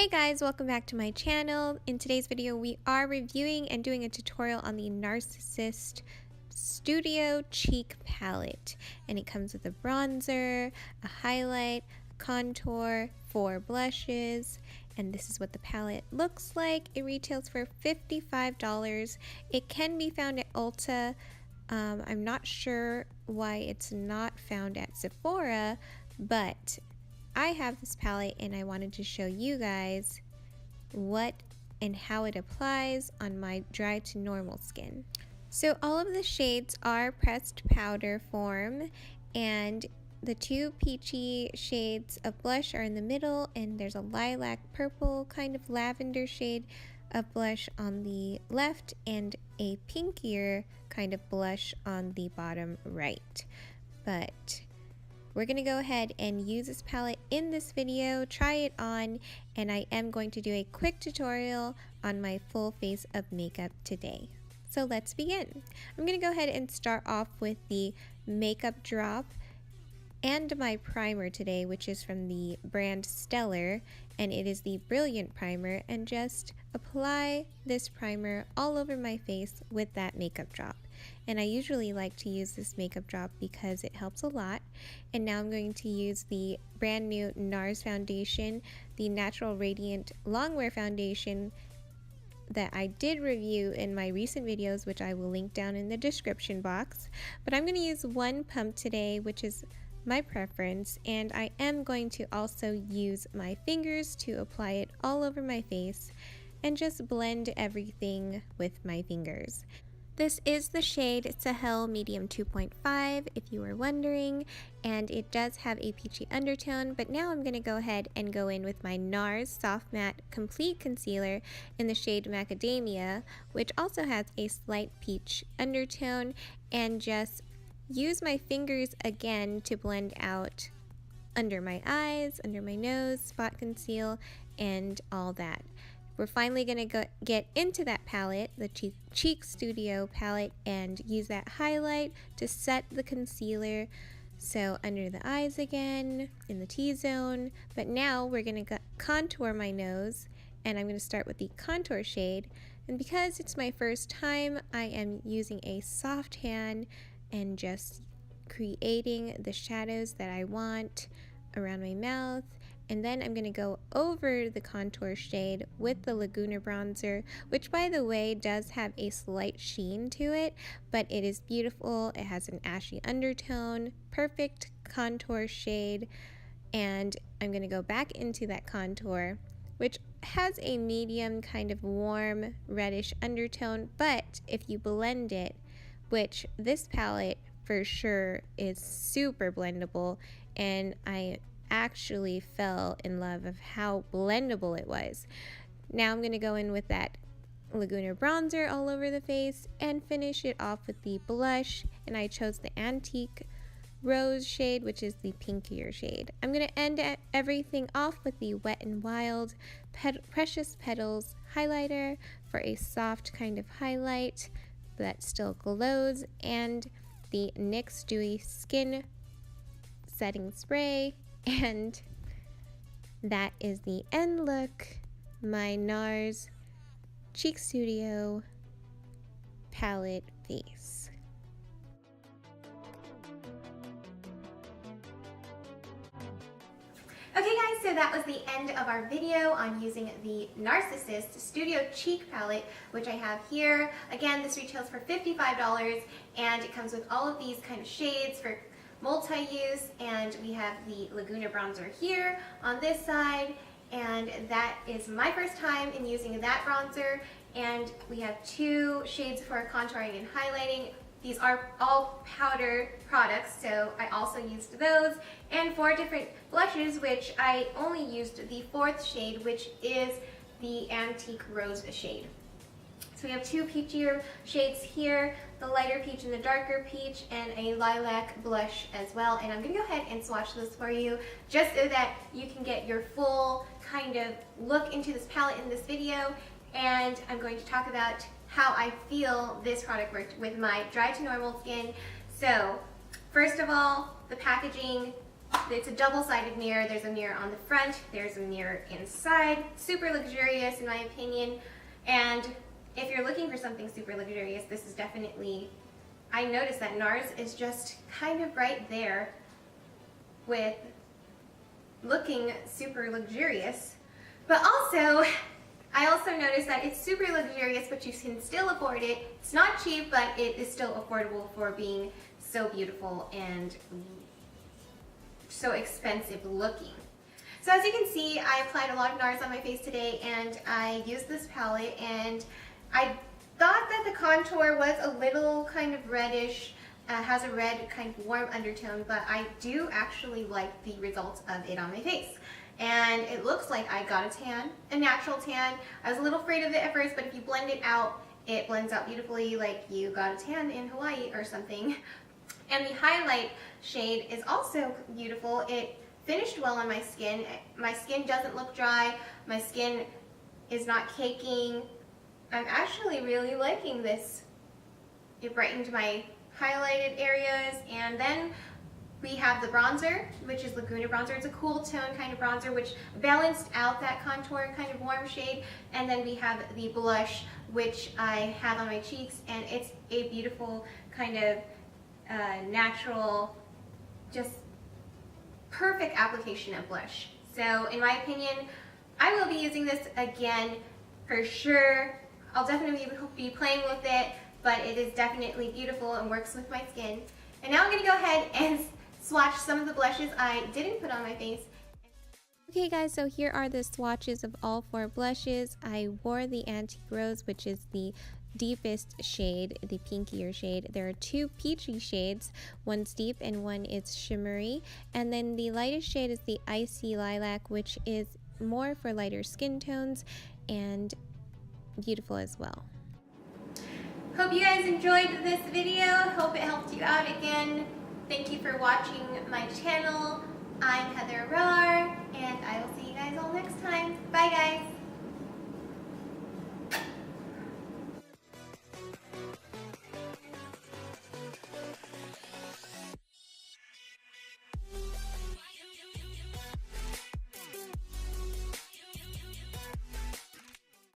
Hey guys, welcome back to my channel. In today's video, we are reviewing and doing a tutorial on the Narsissist Studio Cheek Palette. And it comes with a bronzer, a highlight, contour, 4 blushes, and this is what the palette looks like. It retails for $55. It can be found at Ulta. I'm not sure why it's not found at Sephora, but I have this palette and I wanted to show you guys what and how it applies on my dry to normal skin. So all of the shades are pressed powder form, and the 2 peachy shades of blush are in the middle, and there's a lilac purple kind of lavender shade of blush on the left and a pinkier kind of blush on the bottom right. But we're going to go ahead and use this palette in this video, try it on, and I am going to do a quick tutorial on my full face of makeup today. So let's begin. I'm going to go ahead and start off with the Makeupdrop and my primer today, which is from the brand Stellar, and it is the Brilliant Primer, and just apply this primer all over my face with that Makeupdrop. And I usually like to use this Makeupdrop because it helps a lot. And now I'm going to use the brand new Nars Foundation, the Natural Radiant Longwear Foundation that I did review in my recent videos, which I will link down in the description box. But I'm going to use one pump today, which is my preference, and I am going to also use my fingers to apply it all over my face and just blend everything with my fingers. This is the shade Sahel Medium 2.5, if you were wondering, and it does have a peachy undertone. But now I'm going to go ahead and go in with my NARS Soft Matte Complete Concealer in the shade Macadamia, which also has a slight peach undertone, and just use my fingers again to blend out under my eyes, under my nose, spot conceal, and all that. We're finally going to get into that palette, the Cheek Studio palette, and use that highlight to set the concealer. So under the eyes again, in the T-zone. But now we're going to contour my nose, and I'm going to start with the contour shade. And because it's my first time, I am using a soft hand and just creating the shadows that I want around my mouth. And then I'm going to go over the contour shade with the Laguna bronzer, which by the way does have a slight sheen to it, but it is beautiful. It has an ashy undertone, perfect contour shade. And I'm going to go back into that contour, which has a medium kind of warm reddish undertone, but if you blend it, which this palette for sure is super blendable, and I actually fell in love of how blendable it was. Now I'm going to go in with that Laguna bronzer all over the face and finish it off with the blush, and I chose the Antique Rose shade, which is the pinkier shade. I'm going to end everything off with the Wet n Wild Precious Petals highlighter for a soft kind of highlight that still glows, and the NYX Dewy Skin Setting Spray. And that is the end look, my NARS Cheek Studio palette face. Okay guys, so that was the end of our video on using the Narsissist Studio Cheek Palette, which I have here. Again, this retails for $55, and it comes with all of these kind of shades for multi-use, and we have the Laguna bronzer here on this side, and that is my first time in using that bronzer. And we have 2 shades for contouring and highlighting. These are all powder products, so I also used those, and 4 different blushes, which I only used the 4th shade, which is the Antique Rose shade. So we have 2 peachier shades here, the lighter peach and the darker peach, and a lilac blush as well. And I'm going to go ahead and swatch this for you just so that you can get your full kind of look into this palette in this video. And I'm going to talk about how I feel this product worked with my dry to normal skin. So first of all, the packaging It's a double-sided mirror. There's a mirror on the front, there's a mirror inside. Super luxurious in my opinion. And if you're looking for something super luxurious, this is definitely, I noticed that NARS is just kind of right there with looking super luxurious. But also, I also noticed that it's super luxurious, but you can still afford it. It's not cheap, but it is still affordable for being so beautiful and so expensive looking. So as you can see, I applied a lot of NARS on my face today, and I used this palette, and I thought that the contour was a little kind of reddish, has a red kind of warm undertone, but I do actually like the results of it on my face. And it looks like I got a tan, a natural tan. I was a little afraid of it at first, but if you blend it out, it blends out beautifully like you got a tan in Hawaii or something. And the highlight shade is also beautiful. It finished well on my skin. My skin doesn't look dry. My skin is not caking. I'm actually really liking this. It brightened my highlighted areas. And then we have the bronzer, which is Laguna bronzer. It's a cool tone kind of bronzer, which balanced out that contour kind of warm shade. And then we have the blush, which I have on my cheeks, and it's a beautiful kind of natural, just perfect application of blush. So in my opinion, I will be using this again for sure. I'll definitely be playing with it, but it is definitely beautiful and works with my skin. And now I'm going to go ahead and swatch some of the blushes I didn't put on my face. Okay guys, so here are the swatches of all 4 blushes. I wore the Antique Rose, which is the deepest shade, the pinkier shade. There are 2 peachy shades, one's deep and one is shimmery. And then the lightest shade is the Icy Lilac, which is more for lighter skin tones and beautiful as well. Hope you guys enjoyed this video. Hope it helped you out again. Thank you for watching my channel. I'm Heather Rar, and I will see you guys all next time. Bye guys!